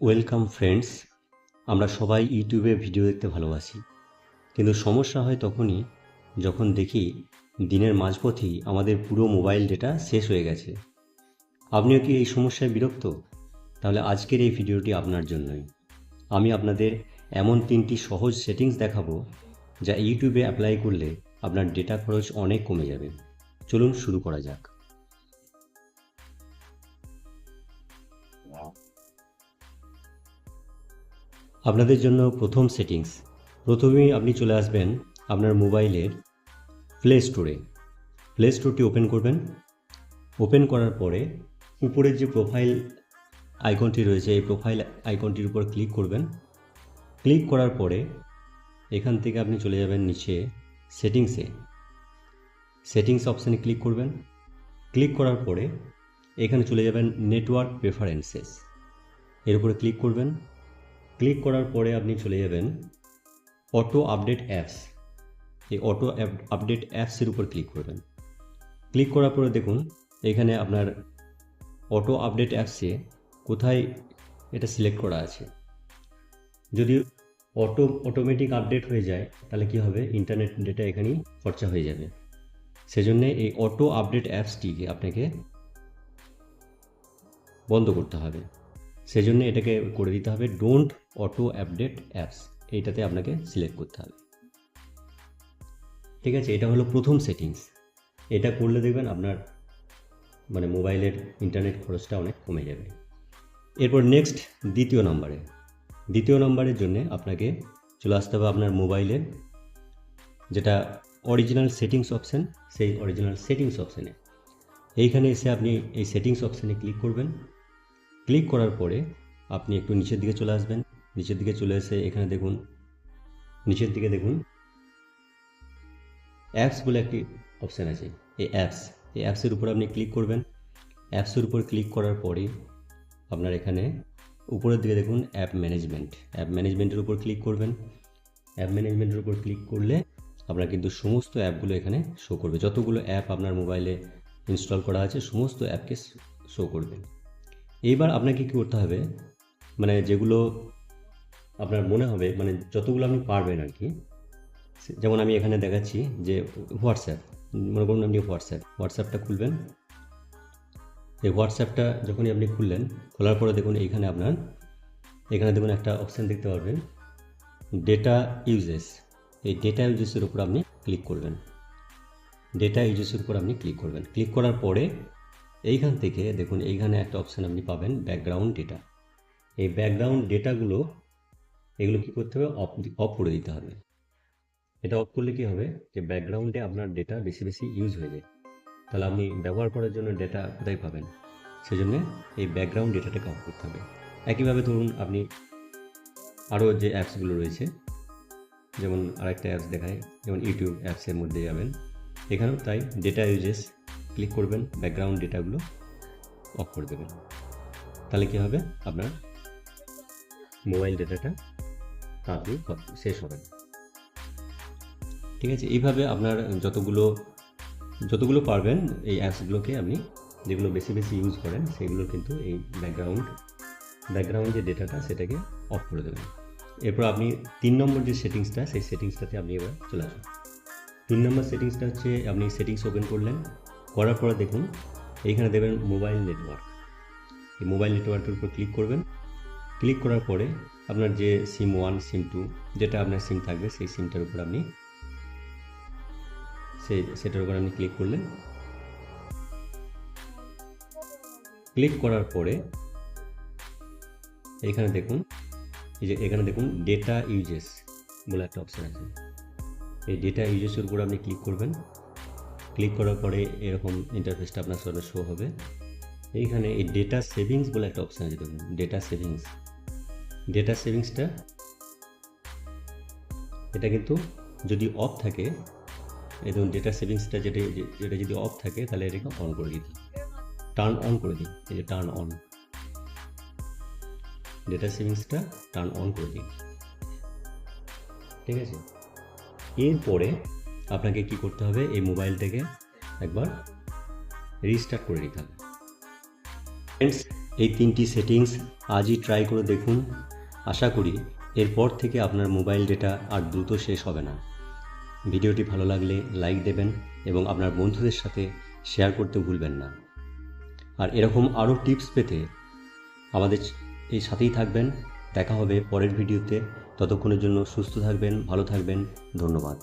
Welcome friends. আমরা সবাই ইউটিউবে ভিডিও দেখতে ভালোবাসি, কিন্তু সমস্যা হয় তখনই যখন দেখি দিনের মাঝপথেই আমাদের পুরো মোবাইল ডেটা শেষ হয়ে গেছে। আপনিও কি এই সমস্যায় বিরক্ত? তাহলে আজকের এই ভিডিওটি আপনার জন্যই। আমি আপনাদের এমন 3টি সহজ সেটিংস দেখাবো যা ইউটিউবে অ্যাপ্লাই করলে আপনার ডেটা খরচ অনেক কমে যাবে। চলুন শুরু করা যাক। আপনাদের জন্য প্রথম সেটিংস, প্রথমেই আপনি চলে আসবেন আপনার মোবাইলের প্লে স্টোরটি ওপেন করবেন। ওপেন করার পরে উপরের যে প্রোফাইল আইকনটি রয়েছে এই প্রোফাইল আইকনটির উপর ক্লিক করবেন। ক্লিক করার পরে এখান থেকে আপনি চলে যাবেন নিচে সেটিংস অপশানে ক্লিক করবেন। ক্লিক করার পরে এখানে চলে যাবেন নেটওয়ার্ক প্রেফারেন্সেস, এর উপরে ক্লিক করবেন। ক্লিক করার পরে আপনি চলে যাবেন অটো আপডেট অ্যাপস, এই অটো আপডেট অ্যাপসের উপর ক্লিক করবেন। ক্লিক করার পরে দেখুন এখানে আপনার অটো আপডেট অ্যাপসে কোথায় এটা সিলেক্ট করা আছে। যদি অটোমেটিক আপডেট হয়ে যায় তাহলে কি হবে, ইন্টারনেট ডেটা এখানেই খরচা হয়ে যাবে। সেজন্য এই অটো আপডেট অ্যাপসটিকে আপনাকে বন্ধ করতে হবে। সেজন্য এটাকে করে দিতে হবে ডোন্ট অটো আপডেট অ্যাপস, এইটাতে আপনাকে সিলেক্ট করতে হবে। ঠিক আছে, এটা হলো প্রথম সেটিংস। এটা করলে দেখবেন আপনার মোবাইলের ইন্টারনেট খরচটা অনেক কমে যাবে। এরপর নেক্সট দ্বিতীয় নম্বরের জন্য আপনাকে চলে আসতে হবে আপনার মোবাইলের যেটা অরিজিনাল সেটিংস অপশান, সেই অরিজিনাল সেটিংস অপশানে এইখানে এসে আপনি এই সেটিংস অপশানে ক্লিক করবেন। ক্লিক করার পরে আপনি একটু নিচের দিকে চলে আসবেন। নিচের দিকে চলে এসে এখানে দেখুন, নিচের দিকে দেখুন অ্যাপস বলে একটি অপশান আছে। এই অ্যাপসের উপর আপনি ক্লিক করবেন। অ্যাপসের উপর ক্লিক করার পরে আপনার এখানে উপরের দিকে দেখুন অ্যাপ ম্যানেজমেন্টের উপর ক্লিক করবেন। অ্যাপ ম্যানেজমেন্টের উপর ক্লিক করলে আপনার কিন্তু সমস্ত অ্যাপগুলো এখানে শো করবে। যতগুলো অ্যাপ আপনার মোবাইলে ইনস্টল করা আছে সমস্ত অ্যাপকে শো করবে। এইবার আপনাকে কী করতে হবে, যেগুলো আপনার মনে হবে, যতগুলো আপনি পারবেন আর কি। যেমন আমি এখানে দেখাচ্ছি যে হোয়াটসঅ্যাপ, মনে করুন আপনি হোয়াটসঅ্যাপটা খুলবেন। এই হোয়াটসঅ্যাপটা যখনই আপনি খুললেন, খোলার পরে দেখুন এখানে দেখুন একটা অপশান দেখতে পারবেন ডেটা ইউজেস। এই ডেটা ইউজেসের উপর আপনি ক্লিক করবেন। ক্লিক করার পরে এইখান থেকে দেখুন এইখানে একটা অপশান আপনি পাবেন ব্যাকগ্রাউন্ড ডেটা। এই ব্যাকগ্রাউন্ড ডেটাগুলো এগুলো কী করতে হবে, অফ করে দিতে হবে। এটা অফ করলে কী হবে, যে ব্যাকগ্রাউন্ডে আপনার ডেটা বেশি ইউজ হয়ে যায়, তাহলে আপনি ব্যবহার করার জন্য ডেটা কোথায় পাবেন। সেজন্য এই ব্যাকগ্রাউন্ড ডেটাটাকে অফ করতে হবে। একইভাবে ধরুন আপনি আরও যে অ্যাপসগুলো রয়েছে, যেমন আরেকটা অ্যাপস দেখায়, যেমন ইউটিউব অ্যাপসের মধ্যে যাবেন, এখানেও তাই ডেটা ইউজেস ক্লিক করবেন, ব্যাকগ্রাউন্ড ডেটাগুলো অফ করে দেবেন। তাহলে কী হবে, আপনার মোবাইল ডেটাটা তাড়াতাড়ি শেষ হবে না। ঠিক আছে, এইভাবে আপনার যতগুলো পারবেন এই অ্যাপসগুলোকে আপনি যেগুলো বেশি ইউজ করেন সেগুলো কিন্তু এই ব্যাকগ্রাউন্ড যে ডেটাটা সেটাকে অফ করে দেবেন। এরপর আপনি 3 নম্বর যে সেটিংসটা, সেই সেটিংসটাতে আপনি এবার চলে আসুন। 3 নম্বর সেটিংসটা হচ্ছে আপনি সেটিংস ওপেন করলেন, করার পরে দেখুন এইখানে দেবেন মোবাইল নেটওয়ার্ক। এই মোবাইল নেটওয়ার্কের উপর ক্লিক করবেন। ক্লিক করার পরে আপনার যে সিম 1 সিম 2 যেটা আপনার সিম থাকবে সেই সিমটার উপর আপনি সেটার উপর আপনি ক্লিক করলেন। ক্লিক করার পরে এখানে দেখুন ডেটা ইউজেস বলে একটা অপশান আছে। এই ডেটা ইউজেসের উপর আপনি ক্লিক করবেন। ক্লিক করার পরে এরকম ইন্টারফেসটা আপনার সামনে শো হবে। এইখানে এই ডেটা সেভিংস বলে একটা অপশান আছে, দেখুন ডেটা সেভিংসটা এটা কিন্তু যদি অফ থাকে, এই ধরুন ডেটা সেভিংসটা যেটা যদি অফ থাকে তাহলে এটাকে অন করে দিতে, টার্ন অন করে দিন। এই যে টার্ন অন, ডেটা সেভিংসটা টার্ন অন করে দিন। ঠিক আছে, এরপরে আপনাকে কি করতে হবে, এই মোবাইলটাকে একবার রিস্টার্ট করে নিতে হবে। ফ্রেন্ডস, এই 3টি সেটিংস আজই ট্রাই করে দেখুন। আশা করি এরপর থেকে আপনার মোবাইল ডেটা আর দ্রুত শেষ হবে না। ভিডিওটি ভালো লাগলে লাইক দেবেন এবং আপনার বন্ধুদের সাথে শেয়ার করতে ভুলবেন না। আর এরকম আরও টিপস পেতে আমাদের এই সাথেই থাকবেন। দেখা হবে পরের ভিডিওতে। ততক্ষণের জন্য সুস্থ থাকবেন, ভালো থাকবেন। ধন্যবাদ।